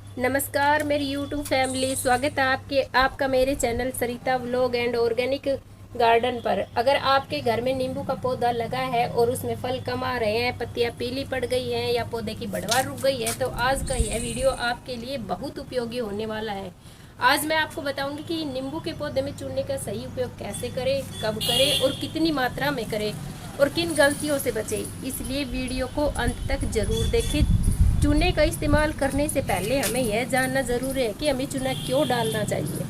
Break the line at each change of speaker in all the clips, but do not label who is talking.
नमस्कार मेरी YouTube family, स्वागत है आपका मेरे channel Sarita vlog and organic garden पर। अगर आपके घर में नींबू का पौधा लगा है और उसमें फल कम आ रहे हैं, पत्तियां पीली पड़ गई हैं या पौधे की बढ़वार रुक गई है, तो आज का यह वीडियो आपके लिए बहुत उपयोगी होने वाला है। आज मैं आपको बताऊंगी कि नींबू के पौधे में चूने का सही उपयोग कैसे करें, कब करें और कितनी मात्रा में करें और किन गलतियों से बचें। इसलिए वीडियो को अंत तक जरूर देखें। चूने का इस्तेमाल करने से पहले हमें यह जानना ज़रूरी है कि हमें चूना क्यों डालना चाहिए।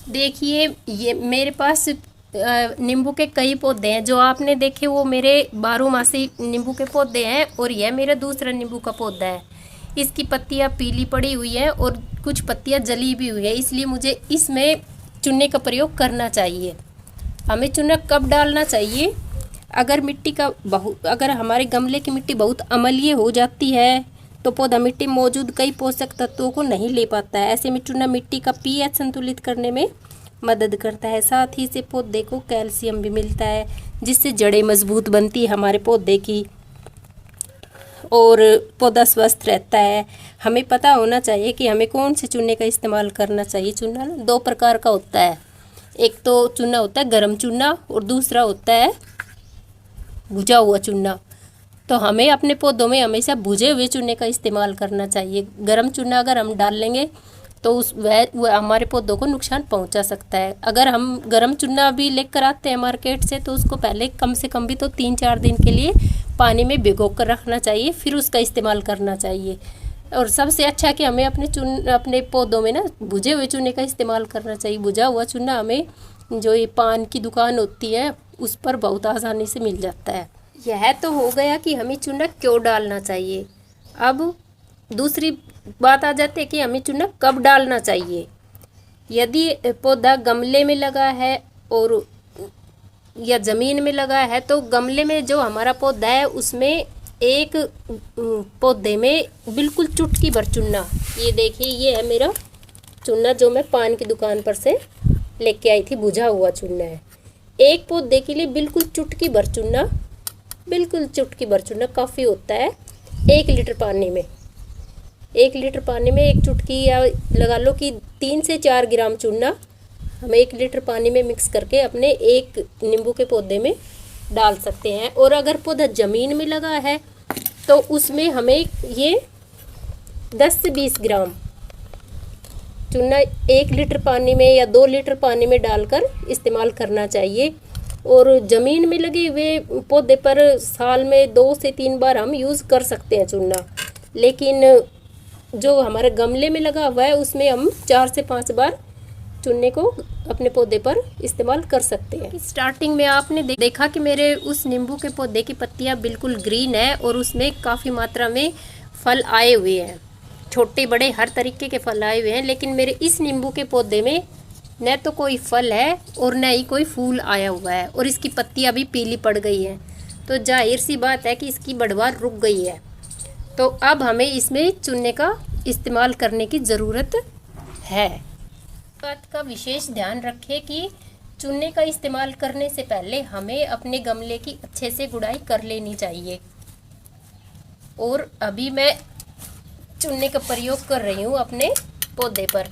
देखिए, ये मेरे पास नींबू के कई पौधे हैं। जो आपने देखे वो मेरे बारहमासी नींबू के पौधे हैं और यह मेरा दूसरा नींबू का पौधा है। इसकी पत्तियां पीली पड़ी हुई हैं और कुछ पत्तियां जली भी हुई है, इसलिए मुझे इसमें चूने का प्रयोग करना चाहिए। हमें चूना कब डालना चाहिए? अगर हमारे गमले की मिट्टी बहुत अम्लीय हो जाती है तो पौधा मिट्टी में मौजूद कई पोषक तत्वों को नहीं ले पाता है। ऐसे में चूना मिट्टी का पीएच संतुलित करने में मदद करता है। साथ ही से पौधे को कैल्शियम भी मिलता है, जिससे जड़ें मजबूत बनती है हमारे पौधे की और पौधा स्वस्थ रहता है। हमें पता होना चाहिए कि हमें कौन से चूने का इस्तेमाल करना चाहिए। चूना दो प्रकार का होता है, एक तो चूना होता है गर्म चूना और दूसरा होता है भुजा हुआ चूना। तो हमें अपने पौधों में हमेशा भुजे हुए चूने का इस्तेमाल करना चाहिए। गर्म चूना अगर हम डाल लेंगे तो वह हमारे पौधों को नुकसान पहुंचा सकता है। अगर हम गर्म चूना भी लेकर आते हैं मार्केट से तो उसको पहले कम से कम भी तो 3-4 दिन के लिए पानी में भिगो कर रखना चाहिए, फिर उसका इस्तेमाल करना चाहिए। और सबसे अच्छा कि हमें अपने पौधों में ना भुजे हुए चूने का इस्तेमाल करना चाहिए। भुजा हुआ चूना हमें जो ये पान की दुकान होती है उस पर बहुत आसानी से मिल जाता है। यह तो हो गया कि हमें चूना क्यों डालना चाहिए। अब दूसरी बात आ जाती है कि हमें चूना कब डालना चाहिए। यदि पौधा गमले में लगा है और या ज़मीन में लगा है तो गमले में जो हमारा पौधा है उसमें एक पौधे में बिल्कुल चुटकी भर चूना, ये देखिए ये है मेरा चूना जो मैं पान की दुकान पर से लेके आई थी, भुजा हुआ चूना है। एक पौधे के लिए बिल्कुल चुटकी भर चूना, बिल्कुल चुटकी भर चूना काफ़ी होता है। 1 लीटर पानी में 1 लीटर पानी में एक चुटकी या लगा लो कि 3 से 4 ग्राम चूना हम 1 लीटर पानी में मिक्स करके अपने एक नींबू के पौधे में डाल सकते हैं। और अगर पौधा ज़मीन में लगा है तो उसमें हमें ये 10 से 20 ग्राम चूना 1 लीटर पानी में या 2 लीटर पानी में डालकर इस्तेमाल करना चाहिए। और ज़मीन में लगे हुए पौधे पर साल में 2 से 3 बार हम यूज़ कर सकते हैं चूना, लेकिन जो हमारे गमले में लगा हुआ है उसमें हम 4 से 5 बार चूने को अपने पौधे पर इस्तेमाल कर सकते हैं। स्टार्टिंग में आपने देखा कि मेरे उस नींबू के पौधे की पत्तियां बिल्कुल ग्रीन है और उसमें काफ़ी मात्रा में फल आए हुए हैं, छोटे बड़े हर तरीके के फल आए हुए हैं। लेकिन मेरे इस नींबू के पौधे में न तो कोई फल है और न ही कोई फूल आया हुआ है और इसकी पत्तियां भी पीली पड़ गई हैं। तो जाहिर सी बात है कि इसकी बढ़वार रुक गई है। तो अब हमें इसमें चूने का इस्तेमाल करने की ज़रूरत है। बात का विशेष ध्यान रखें कि चूने का इस्तेमाल करने से पहले हमें अपने गमले की अच्छे से गुड़ाई कर लेनी चाहिए। और अभी मैं चूने का प्रयोग कर रही हूँ अपने पौधे पर।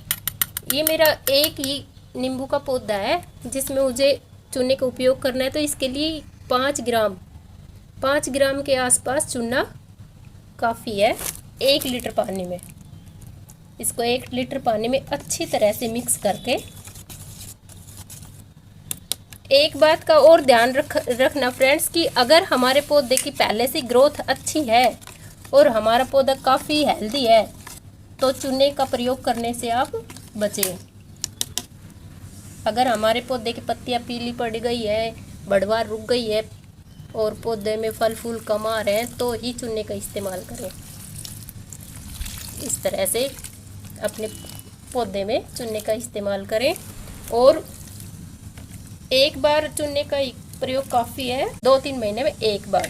ये मेरा एक ही नींबू का पौधा है जिसमें मुझे चूने का उपयोग करना है, तो इसके लिए 5 ग्राम के आसपास चूना काफ़ी है 1 लीटर पानी में। इसको 1 लीटर पानी में अच्छी तरह से मिक्स करके, एक बात का और ध्यान रखना फ्रेंड्स कि अगर हमारे पौधे की पहले से ग्रोथ अच्छी है और हमारा पौधा काफ़ी हेल्दी है तो चूने का प्रयोग करने से आप बचें। अगर हमारे पौधे की पत्तियां पीली पड़ गई है, बढ़वार रुक गई है और पौधे में फल फूल कम आ रहे हैं तो ही चूने का इस्तेमाल करें। इस तरह से अपने पौधे में चूने का इस्तेमाल करें और एक बार चूने का प्रयोग काफ़ी है, 2-3 महीने में एक बार।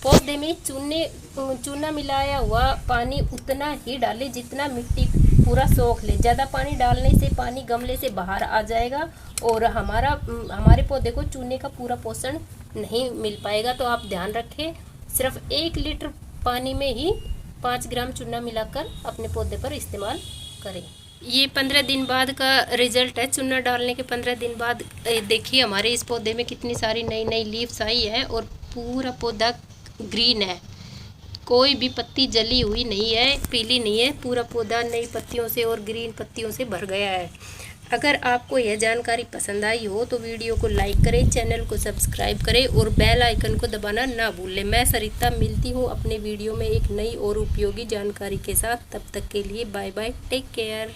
पौधे में चूना मिलाया हुआ पानी उतना ही डालें जितना मिट्टी पूरा सोख ले। ज़्यादा पानी डालने से पानी गमले से बाहर आ जाएगा और हमारे पौधे को चूने का पूरा पोषण नहीं मिल पाएगा। तो आप ध्यान रखें, सिर्फ 1 लीटर पानी में ही 5 ग्राम चूना मिलाकर अपने पौधे पर इस्तेमाल करें। ये 15 दिन बाद का रिजल्ट है। चूना डालने के 15 दिन बाद देखिए हमारे इस पौधे में कितनी सारी नई नई लीव्स आई है और पूरा पौधा ग्रीन है, कोई भी पत्ती जली हुई नहीं है, पीली नहीं है, पूरा पौधा नई पत्तियों से और ग्रीन पत्तियों से भर गया है। अगर आपको यह जानकारी पसंद आई हो तो वीडियो को लाइक करें, चैनल को सब्सक्राइब करें और बेल आइकन को दबाना ना भूलें। मैं सरिता मिलती हूँ अपने वीडियो में एक नई और उपयोगी जानकारी के साथ। तब तक के लिए बाय बाय, टेक केयर।